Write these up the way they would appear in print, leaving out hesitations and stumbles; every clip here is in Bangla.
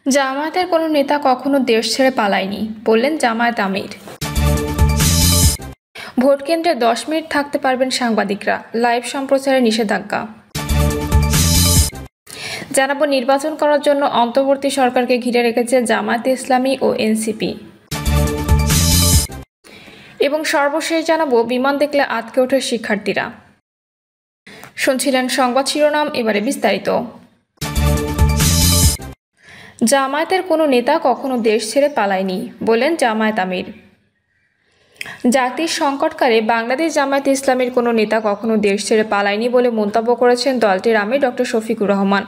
জামায়াতের কোনো নেতা কখনো দেশ ছেড়ে পালায়নি, বললেন জামায়াত আমির। ভোট কেন্দ্রে 10 মিনিট থাকতে পারবেন সাংবাদিকরা, লাইভ সম্প্রচারে নিষেধাজ্ঞা। জানাবো নির্বাচন করার জন্য অন্তর্বর্তী সরকারকে ঘিরে রেখেছে জামায়াতে ইসলামী ও এনসিপি। এবং সর্বশেষ জানাবো বিমান দেখলে আটকে ওঠে শিক্ষার্থীরা। শুনছিলেন সংবাদ শিরোনাম, এবারে বিস্তারিত। জামায়াতের কোনো নেতা কখনো দেশ ছেড়ে পালায়নি, বলেন জামায়াত আমির। জাতির সংকটকালে বাংলাদেশ জামায়াতে ইসলামীর কোনো নেতা কখনো দেশ ছেড়ে পালায়নি বলে মন্তব্য করেছেন দলটির আমির ডক্টর শফিকুর রহমান।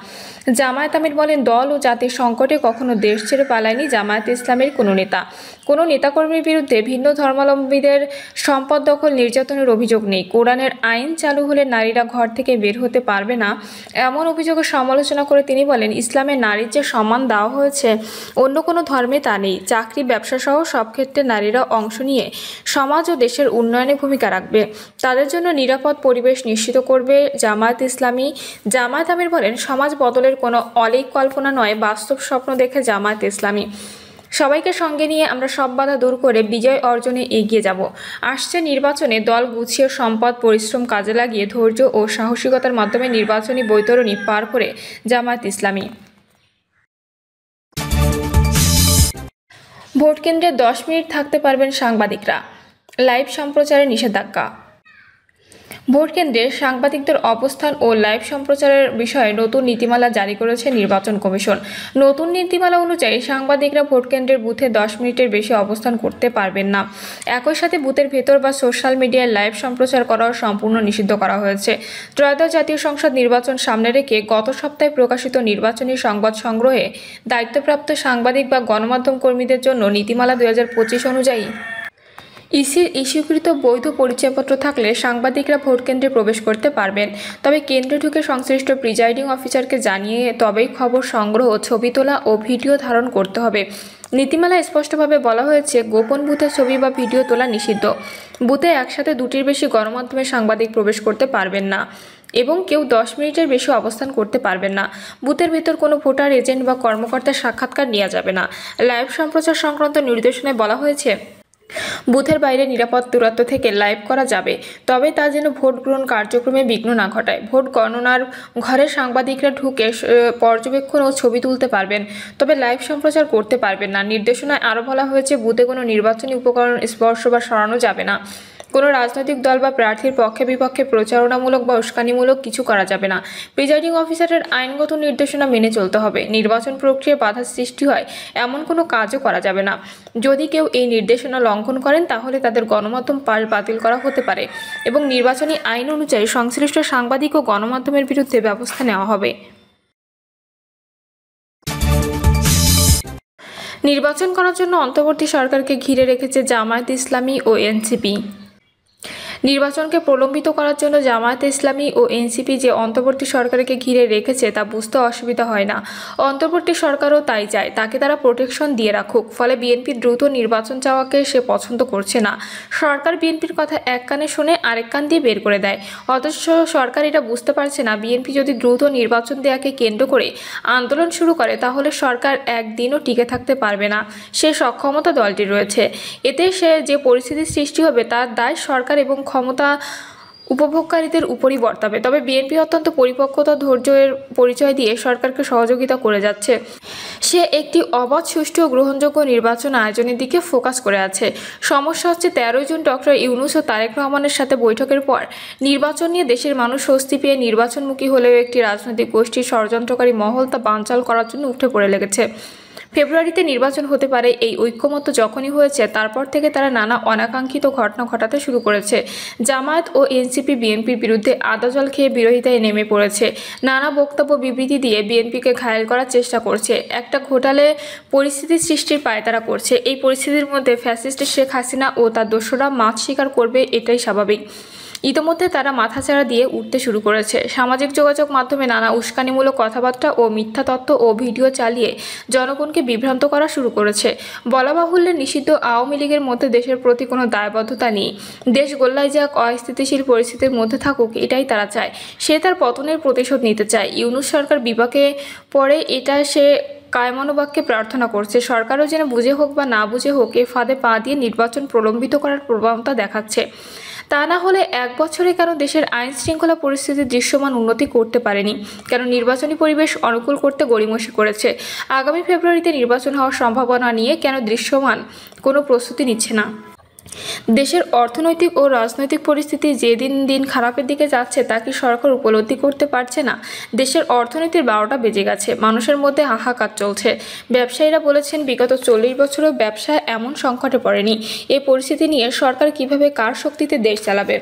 জামায়াত আমির বলেন, দল ও জাতির সংকটে কখনো দেশ ছেড়ে পালায়নি জামায়াতে ইসলামীর কোনো নেতা। কোনো নেতাকর্মীর বিরুদ্ধে ভিন্ন ধর্মাবলম্বীদের সম্পদ দখল, নির্যাতনের অভিযোগ নেই। কোরআনের আইন চালু হলে নারীরা ঘর থেকে বের হতে পারবে না, এমন অভিযোগের সমালোচনা করে তিনি বলেন, ইসলামে নারীর যে সম্মান দেওয়া হয়েছে অন্য কোনো ধর্মে তা নেই। চাকরি, ব্যবসা সহ সব ক্ষেত্রে নারীরা অংশ নিয়ে সমাজ ও দেশের উন্নয়নে ভূমিকা রাখবে। তাদের জন্য নিরাপদ পরিবেশ নিশ্চিত করবে জামায়াত ইসলামী। জামায়াত আমির বলেন, সমাজ বদলের কোনো অলীক কল্পনা নয়, বাস্তব স্বপ্ন দেখে জামায়াত ইসলামী। সবাইকে সঙ্গে নিয়ে আমরা সব বাধা দূর করে বিজয় অর্জনে এগিয়ে যাব। আসছে নির্বাচনে দল গুছিয়ে সম্পদ, পরিশ্রম কাজে লাগিয়ে ধৈর্য ও সাহসিকতার মাধ্যমে নির্বাচনী বৈতরণী পার করে জামায়াত ইসলামী। ভোট কেন্দ্রে 10 মিনিট থাকতে পারবেন সাংবাদিকরা, লাইভ সম্প্রচারে নিষেধাজ্ঞা। ভোট কেন্দ্রে সাংবাদিকদের অবস্থান ও লাইভ সম্প্রচারের বিষয়ে নতুন নীতিমালা জারি করেছে নির্বাচন কমিশন। নতুন নীতিমালা অনুযায়ী সাংবাদিকরা ভোট কেন্দ্রের বুথে 10 মিনিটের বেশি অবস্থান করতে পারবেন না। একই সাথে বুথের ভেতর বা সোশ্যাল মিডিয়ায় লাইভ সম্প্রচার করাও সম্পূর্ণ নিষিদ্ধ করা হয়েছে। ত্রয়োদশ জাতীয় সংসদ নির্বাচন সামনে রেখে গত সপ্তাহে প্রকাশিত নির্বাচনী সংবাদ সংগ্রহে দায়িত্বপ্রাপ্ত সাংবাদিক বা গণমাধ্যম কর্মীদের জন্য নীতিমালা 2025 অনুযায়ী ইসির ইস্যুকৃত বৈধ পরিচয়পত্র থাকলে সাংবাদিকরা ভোট কেন্দ্রে প্রবেশ করতে পারবেন। তবে কেন্দ্রে ঢুকে সংশ্লিষ্ট প্রিজাইডিং অফিসারকে জানিয়ে তবেই খবর সংগ্রহ, ছবি তোলা ও ভিডিও ধারণ করতে হবে। নীতিমালায় স্পষ্টভাবে বলা হয়েছে, গোপন বুথে ছবি বা ভিডিও তোলা নিষিদ্ধ। বুথে একসাথে 2টির বেশি গণমাধ্যমের সাংবাদিক প্রবেশ করতে পারবেন না এবং কেউ 10 মিনিটের বেশি অবস্থান করতে পারবেন না। বুথের ভেতর কোনো ভোটার, এজেন্ট বা কর্মকর্তার সাক্ষাৎকার নেওয়া যাবে না। লাইভ সম্প্রচার সংক্রান্ত নির্দেশনায় বলা হয়েছে, বুথের বাইরে নিরাপদ দূরত্ব থেকে লাইভ করা যাবে, তবে তা যেন ভোট গ্রহণ কার্যক্রমে বিঘ্ন না ঘটায়। ভোট গণনার ঘরে সাংবাদিকরা ঢুকে পর্যবেক্ষণ ও ছবি তুলতে পারবেন, তবে লাইভ সম্প্রচার করতে পারবেন না। নির্দেশনায় আরও বলা হয়েছে, বুথে কোনো নির্বাচনী উপকরণ স্পর্শ বা সরানো যাবে না। কোনো রাজনৈতিক দল বা প্রার্থীর পক্ষে বিপক্ষে প্রচারণামূলক বা উস্কানিমূলক কিছু করা যাবে না। প্রিজাইডিং অফিসারের আইনগত নির্দেশনা মেনে চলতে হবে। নির্বাচন প্রক্রিয়ায় বাধা সৃষ্টি হয় এমন কোনো কাজও করা যাবে না। যদি কেউ এই নির্দেশনা লঙ্ঘন করেন তাহলে তাদের গণমাধ্যম পাস বাতিল করা হতে পারে এবং নির্বাচনী আইন অনুযায়ী সংশ্লিষ্ট সাংবাদিক ও গণমাধ্যমের বিরুদ্ধে ব্যবস্থা নেওয়া হবে। নির্বাচন করার জন্য অন্তর্বর্তী সরকারকে ঘিরে রেখেছে জামায়াত ইসলামী ও এনসিপি। নির্বাচনকে প্রলম্বিত করার জন্য জামায়াতে ইসলামী ও এনসিপি যে অন্তর্বর্তী সরকারকে ঘিরে রেখেছে তা বুঝতে অসুবিধা হয় না। অন্তর্বর্তী সরকারও তাই চায়, তাকে তারা প্রোটেকশন দিয়ে রাখুক। ফলে বিএনপি দ্রুত নির্বাচন চাওয়াকে সে পছন্দ করছে না। সরকার বিএনপির কথা এক কানে শুনে আরেক কান দিয়ে বের করে দেয়। অথচ সরকার এটা বুঝতে পারছে না, বিএনপি যদি দ্রুত নির্বাচন দেওয়াকে কেন্দ্র করে আন্দোলন শুরু করে তাহলে সরকার একদিনও টিকে থাকতে পারবে না। সে সক্ষমতা দলটির রয়েছে। এতে সে যে পরিস্থিতির সৃষ্টি হবে তার দায় সরকার এবং ক্ষমতা উপভোগকারীদের উপরই বর্তাবে। তবে বিএনপি অত্যন্ত পরিপক্কতা, ধৈর্যের পরিচয় দিয়ে সরকারকে সহযোগিতা করে যাচ্ছে। সে একটি অবাধ, সুষ্ঠু ও গ্রহণযোগ্য নির্বাচন আয়োজনের দিকে ফোকাস করে আছে। সমস্যা হচ্ছে 13 জুন ডক্টর ইউনূস ও তারেক রহমানের সাথে বৈঠকের পর নির্বাচন নিয়ে দেশের মানুষ স্বস্তি পেয়ে নির্বাচনমুখী হলেও একটি রাজনৈতিক গোষ্ঠীর ষড়যন্ত্রকারী মহল তা বানচাল করার জন্য উঠে পড়ে লেগেছে। ফেব্রুয়ারিতে নির্বাচন হতে পারে এই ঐক্যমত্য যখনই হয়েছে তারপর থেকে তারা নানা অনাকাঙ্ক্ষিত ঘটনা ঘটাতে শুরু করেছে। জামায়াত ও এনসিপি বিএনপির বিরুদ্ধে আদা জল খেয়ে বিরোধিতায় নেমে পড়েছে। নানা বক্তব্য, বিবৃতি দিয়ে বিএনপিকে ঘায়েল করার চেষ্টা করছে। একটা ঘোটালে পরিস্থিতির সৃষ্টির পায়তারা করছে। এই পরিস্থিতির মধ্যে ফ্যাসিস্ট শেখ হাসিনা ও তার দোসররা মাছ শিকার করবে, এটাই স্বাভাবিক। ইতোমধ্যে তারা মাথাচাড়া দিয়ে উঠতে শুরু করেছে। সামাজিক যোগাযোগ মাধ্যমে নানা উস্কানিমূলক কথাবার্তা ও মিথ্যা তথ্য ও ভিডিও চালিয়ে জনগণকে বিভ্রান্ত করা শুরু করেছে। বলা বাহুল্য, নিষিদ্ধ আওয়ামী লীগের মধ্যে দেশের প্রতি কোনো দায়বদ্ধতা নেই। দেশ গোল্লায় যাক, অস্থিতিশীল পরিস্থিতির মধ্যে থাকুক, এটাই তারা চায়। সে তার পতনের প্রতিশোধ নিতে চায়। ইউনূস সরকার বিপাকে পড়ে এটা সে কায়মনোবাক্যে প্রার্থনা করছে। সরকারও যেন বুঝে হোক বা না বুঝে হোক এ ফাঁদে পা দিয়ে নির্বাচন প্রলম্বিত করার প্রবণতা দেখাচ্ছে। তা না হলে 1 বছরে কেন দেশের আইন শৃঙ্খলা পরিস্থিতির দৃশ্যমান উন্নতি করতে পারেনি, কেন নির্বাচনী পরিবেশ অনুকূল করতে গড়িমসি করেছে, আগামী ফেব্রুয়ারিতে নির্বাচন হওয়ার সম্ভাবনা নিয়ে কেন দৃশ্যমান কোনো প্রস্তুতি নিচ্ছে না। দেশের অর্থনৈতিক ও রাজনৈতিক পরিস্থিতি যে দিন দিন খারাপের দিকে যাচ্ছে তা কি সরকার উপলব্ধি করতে পারছে না? দেশের অর্থনীতির 12টা বেজে গেছে, মানুষের মধ্যে হাহাকার চলছে। ব্যবসায়ীরা বলেছেন বিগত 40 বছরেও ব্যবসা এমন সংকটে পড়েনি। এই পরিস্থিতি নিয়ে সরকার কিভাবে কার শক্তিতে দেশ চালাবে?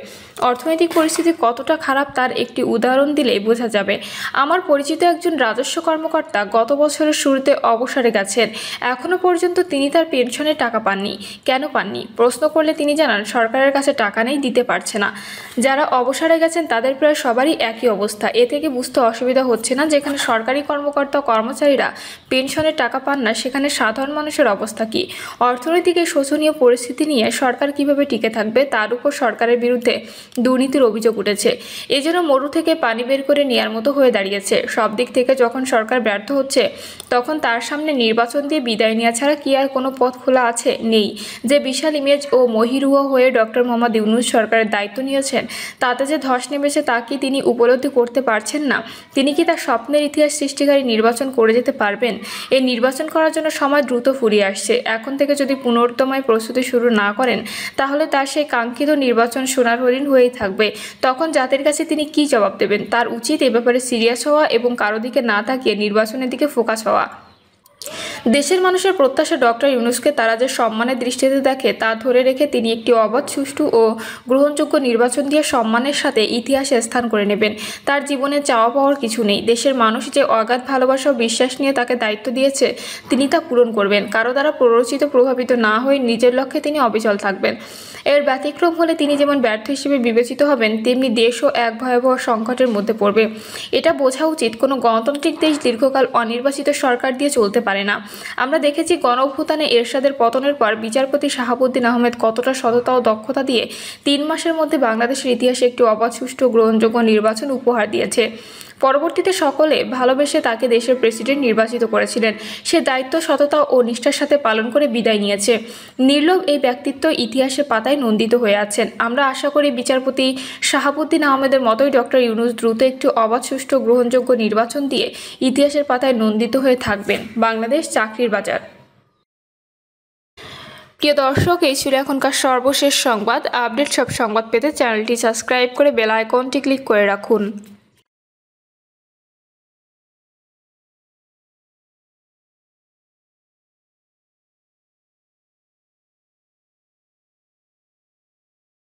অর্থনৈতিক পরিস্থিতি কতটা খারাপ তার একটি উদাহরণ দিলেই বোঝা যাবে। আমার পরিচিত একজন রাজস্ব কর্মকর্তা গত বছরের শুরুতে অবসরে গেছেন। এখনও পর্যন্ত তিনি তার পেনশনের টাকা পাননি। কেন পাননি প্রশ্ন করলে তিনি জানান, সরকারের কাছে টাকা নেই, দিতে পারছে না। যারা অবসরে গেছেন তাদের প্রায় সবারই একই অবস্থা। এ থেকে বুঝতে অসুবিধা হচ্ছে না, যেখানে সরকারি কর্মকর্তা কর্মচারীরা পেনশনের টাকা পান না সেখানে সাধারণ মানুষের অবস্থা কী? অর্থনৈতিক এই শোচনীয় পরিস্থিতি নিয়ে সরকার কিভাবে টিকে থাকবে তার উপর সরকারের বিরুদ্ধে দুর্নীতির অভিযোগ উঠেছে। এজন্য মরু থেকে পানি বের করে নেওয়ার মতো হয়ে দাঁড়িয়েছে। সব দিক থেকে যখন সরকার ব্যর্থ হচ্ছে তখন তার সামনে নির্বাচন দিয়ে বিদায় নেওয়া ছাড়া কি আর কোনো পথ খোলা আছে? নেই। যে বিশাল ইমেজ ও মহিরুহ হয়ে ডক্টর মোহাম্মদ ইউনূস সরকারের দায়িত্ব নিয়েছেন তাতে যে ধস নেমেছে তা কি তিনি উপলব্ধি করতে পারছেন না? তিনি কি তার স্বপ্নের ইতিহাস সৃষ্টিকারী নির্বাচন করে যেতে পারবেন? এই নির্বাচন করার জন্য সময় দ্রুত ফুরিয়ে আসছে। এখন থেকে যদি পুনর্দমায় প্রস্তুতি শুরু না করেন তাহলে তার সেই কাঙ্ক্ষিত নির্বাচন সোনার হরিণ হয়েই থাকবে। তখন জাতির কাছে তিনি কি জবাব দেবেন? তার উচিত এ ব্যাপারে সিরিয়াস হওয়া এবং কারো দিকে না তাকিয়ে নির্বাচনের দিকে ফোকাস হওয়া। দেশের মানুষের প্রত্যাশা ডক্টর ইউনূসকে তারা যে সম্মানের দৃষ্টিতে দেখে তা ধরে রেখে তিনি একটি অবাধ, সুষ্ঠু ও গ্রহণযোগ্য নির্বাচন দিয়ে সম্মানের সাথে ইতিহাসে স্থান করে নেবেন। তার জীবনে চাওয়া পাওয়ার কিছু নেই। দেশের মানুষ যে অগাধ ভালোবাসা ও বিশ্বাস নিয়ে তাকে দায়িত্ব দিয়েছে তিনি তা পূরণ করবেন। কারো দ্বারা প্ররোচিত প্রভাবিত না হয়ে নিজের লক্ষ্যে তিনি অবিচল থাকবেন। এর ব্যতিক্রম হলে তিনি যেমন ব্যর্থ হিসেবে বিবেচিত হবেন তেমনি দেশও এক ভয়াবহ সংকটের মধ্যে পড়বে। এটা বোঝা উচিত, কোনো গণতান্ত্রিক দেশ দীর্ঘকাল অনির্বাচিত সরকার দিয়ে চলতে পারে না। আমরা দেখেছি গণঅভ্যুত্থানে এরশাদের পতনের পর বিচারপতি শাহাবুদ্দিন আহমেদ কতটা সততা ও দক্ষতা দিয়ে 3 মাসের মধ্যে বাংলাদেশের ইতিহাসে একটি অবাধ, সুষ্ঠু গ্রহণযোগ্য নির্বাচন উপহার দিয়েছে। পরবর্তীতে সকলে ভালোবেসে তাকে দেশের প্রেসিডেন্ট নির্বাচিত করেছিলেন। সে দায়িত্ব সততা ও নিষ্ঠার সাথে পালন করে বিদায় নিয়েছে। নির্লোভ এই ব্যক্তিত্ব ইতিহাসের পাতায় নন্দিত হয়ে আছেন। আমরা আশা করি বিচারপতি শাহাবুদ্দিন আহমেদের মতোই ডক্টর ইউনূস দ্রুত একটি অবাধ, সুষ্ঠু গ্রহণযোগ্য নির্বাচন দিয়ে ইতিহাসের পাতায় নন্দিত হয়ে থাকবেন। বাংলাদেশ চাকরির বাজার। প্রিয় দর্শক, এই ছিল এখনকার সর্বশেষ সংবাদ। আপডেট সব সংবাদ পেতে চ্যানেলটি সাবস্ক্রাইব করে বেল আইকনটি ক্লিক করে রাখুন।